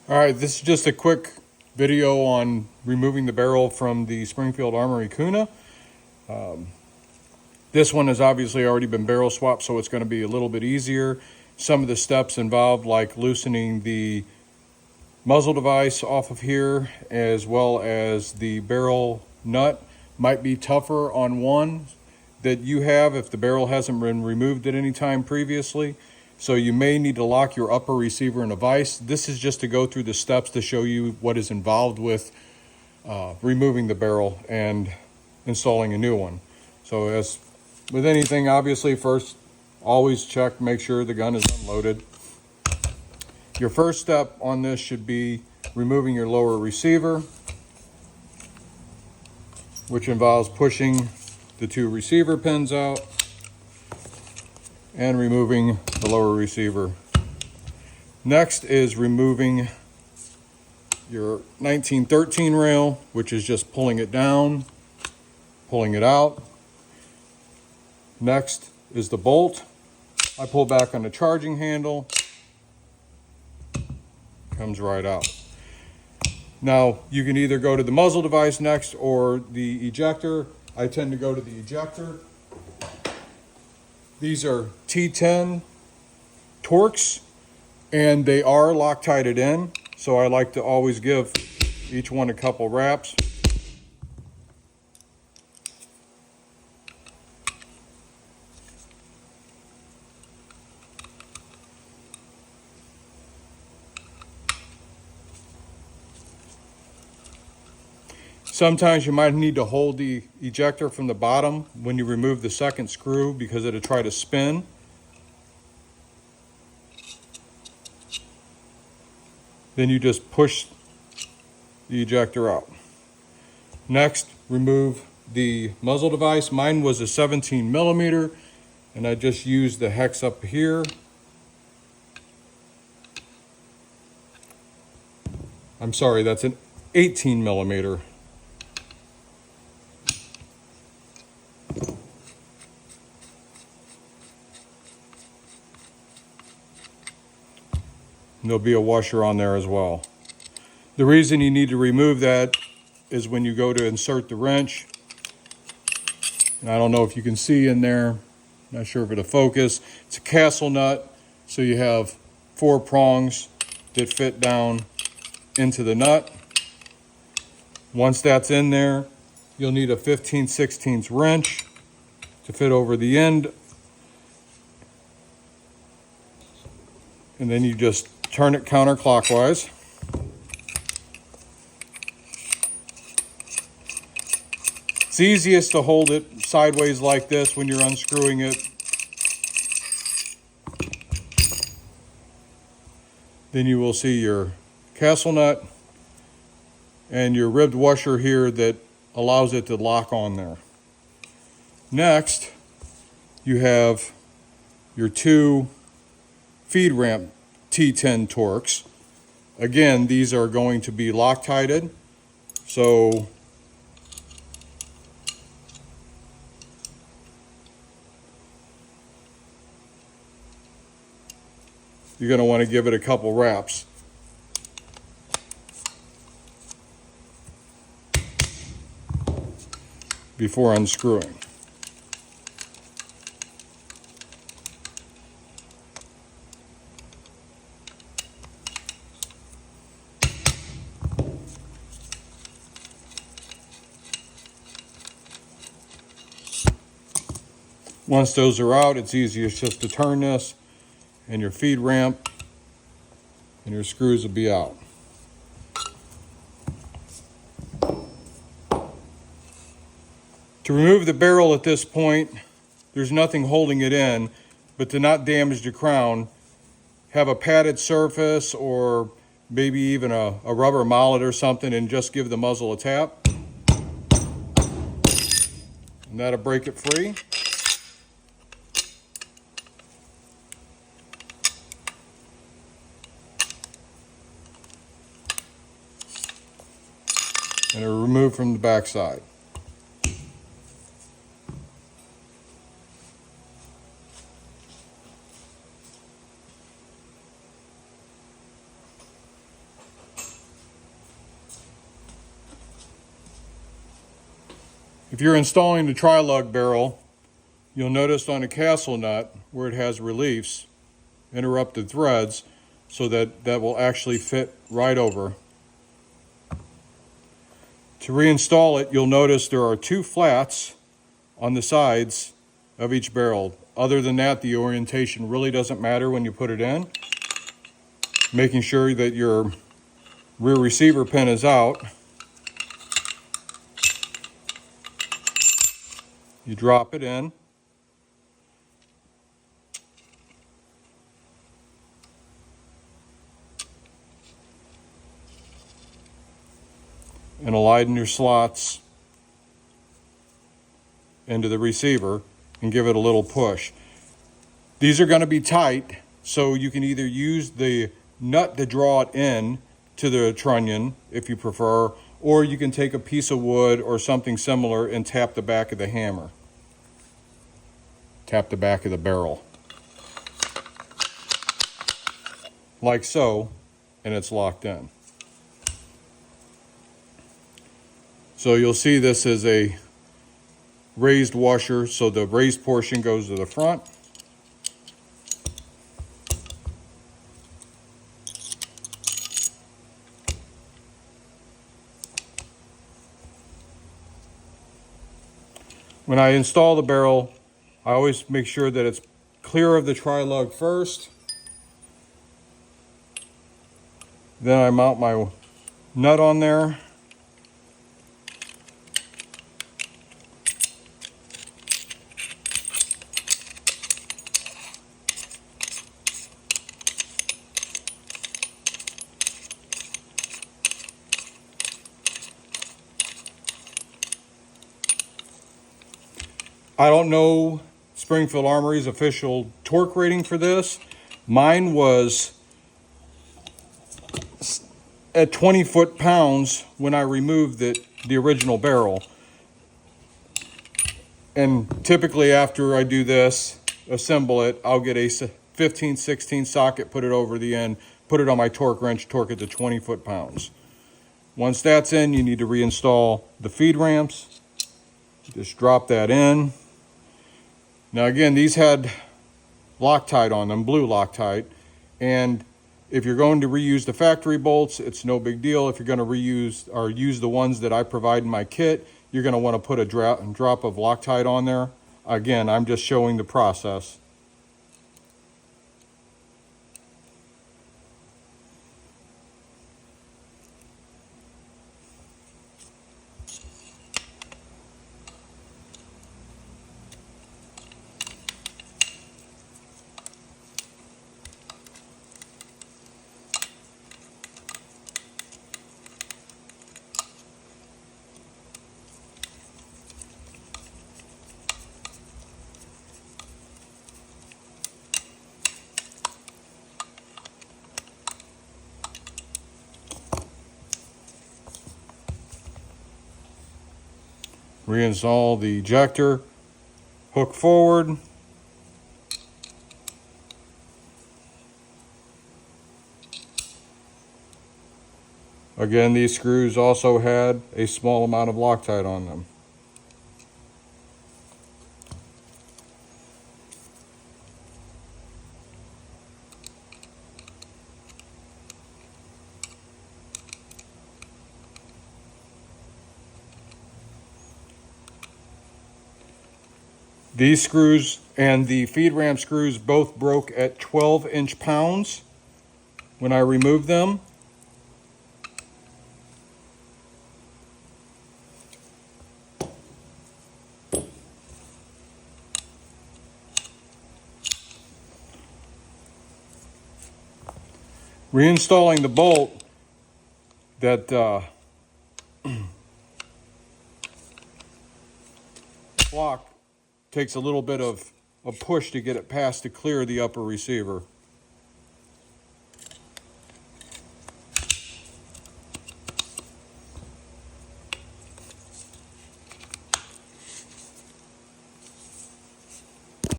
All right, this is just a quick video on removing the barrel from the Springfield Armory Kuna. This one has obviously already been barrel swapped, so it's going to be a little bit easier. Some of the steps involved, like loosening the muzzle device off of here, as well as the barrel nut, might be tougher on one that you have if the barrel hasn't been removed at any time previously. So you may need to lock your upper receiver in a vise. This is just to go through the steps to show you what is involved with removing the barrel and installing a new one. So as with anything, obviously, first always check, make sure the gun is unloaded. Your first step on this should be removing your lower receiver, which involves pushing the two receiver pins out and removing the lower receiver. Next is removing your 1913 rail, which is just pulling it down, pulling it out. Next is the bolt. I pull back on the charging handle, comes right out. Now you can either go to the muzzle device next or the ejector. I tend to go to the ejector. These are T10 Torx, and they are Loctited in, so I like to always give each one a couple wraps. Sometimes you might need to hold the ejector from the bottom when you remove the second screw because it'll try to spin. Then you just push the ejector out. Next, remove the muzzle device. Mine was a 17 millimeter, and I just used the hex up here. I'm sorry, that's an 18 millimeter. And there'll be a washer on there as well. The reason you need to remove that is when you go to insert the wrench. And I don't know if you can see in there, not sure if it'll focus. It's a castle nut, so you have 4 prongs that fit down into the nut. Once that's in there, you'll need a 15/16 wrench to fit over the end. And then you just turn it counterclockwise. It's easiest to hold it sideways like this when you're unscrewing it. Then you will see your castle nut and your ribbed washer here that allows it to lock on there. Next, you have your 2 feed ramp T10 Torx. Again, these are going to be Loctited, so you're going to want to give it a couple wraps. Before unscrewing. Once those are out, it's easiest just to turn this and your feed ramp and your screws will be out. To remove the barrel at this point, there's nothing holding it in, but to not damage the crown, have a padded surface or maybe even a rubber mallet or something and just give the muzzle a tap. And that'll break it free. And it'll remove from the back side. If you're installing the tri-lug barrel, you'll notice on the castle nut where it has reliefs, interrupted threads, so that will actually fit right over. To reinstall it, you'll notice there are 2 flats on the sides of each barrel. Other than that, the orientation really doesn't matter when you put it in. Making sure that your rear receiver pin is out. You drop it in. And align your slots into the receiver and give it a little push. These are going to be tight, so you can either use the nut to draw it in to the trunnion if you prefer, or you can take a piece of wood or something similar and tap the back of the hammer. Tap the back of the barrel. Like so, and it's locked in. So you'll see this is a raised washer, so the raised portion goes to the front. When I install the barrel, I always make sure that it's clear of the tri-lug first. Then I mount my nut on there. I don't know Springfield Armory's official torque rating for this. Mine was at 20 foot-pounds when I removed the original barrel. And typically after I do this, assemble it, I'll get a 15-16 socket, put it over the end, put it on my torque wrench, torque it to 20 foot-pounds. Once that's in, you need to reinstall the feed ramps. Just drop that in. Now again, these had Loctite on them, blue Loctite, and if you're going to reuse the factory bolts, it's no big deal. If you're going to reuse or use the ones that I provide in my kit, you're going to want to put a drop of Loctite on there. Again, I'm just showing the process. Reinstall the ejector, hook forward. Again, these screws also had a small amount of Loctite on them. These screws and the feed ramp screws both broke at 12-inch pounds when I removed them. Reinstalling the bolt that block takes a little bit of a push to get it past to clear the upper receiver.